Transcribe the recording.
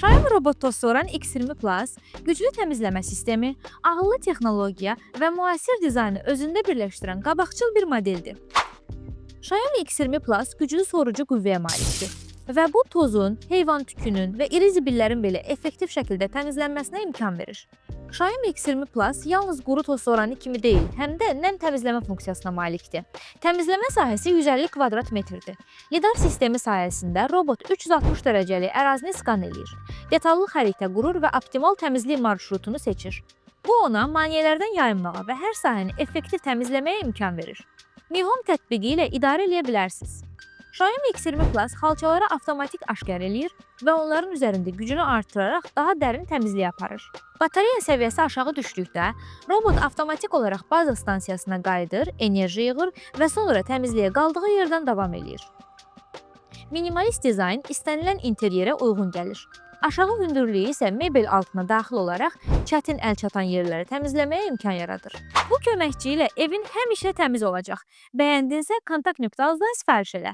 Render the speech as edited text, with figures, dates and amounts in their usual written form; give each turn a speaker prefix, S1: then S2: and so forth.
S1: Xiaomi robot tozsoran X20 Plus güclü təmizləmə sistemi, ağıllı texnologiya və müasir dizaynı özündə birləşdirən qabaqcıl bir modeldir. Xiaomi X20 Plus güclü sorucu qüvvəyə malikdir və bu tozun, heyvan tükünün və iri zibillərin belə effektiv şəkildə təmizlənməsinə imkan verir. Xiaomi X20 Plus yalnız quru toz soranı kimi deyil, həm də nəm təmizləmə funksiyasına malikdir. Təmizləmə sahəsi 150 kvadrat metrdir. Lidar sistemi sayəsində robot 360 dərəcəli ərazini skan edir. Detallı xəritə qurur və optimal təmizlik marşrutunu seçir. Bu ona maneələrdən yayınmağa və hər sahəni effektiv təmizləməyə imkan verir. Mi Home tətbiqi ilə idarə edə bilərsiniz. Xiaomi X20 Plus xalçaları avtomatik aşkar eləyir və onların üzərində gücünü artıraraq daha dərin təmizlik aparır. Batareya səviyyəsi aşağı düşdükdə, robot avtomatik olaraq baza stansiyasına qayıdır, enerji yığır və sonra təmizliyə qaldığı yerdən davam edir. Minimalist dizayn istənilən interyerə uyğun gəlir. Aşağı hündürlüyü isə mebel altına daxil olaraq çətin əlçatan yerləri təmizləməyə imkan yaradır. Bu köməkçi ilə evin həmişə təmiz olacaq. Bəyəndinsə, kontakt nöqtəmizdən sifariş elə.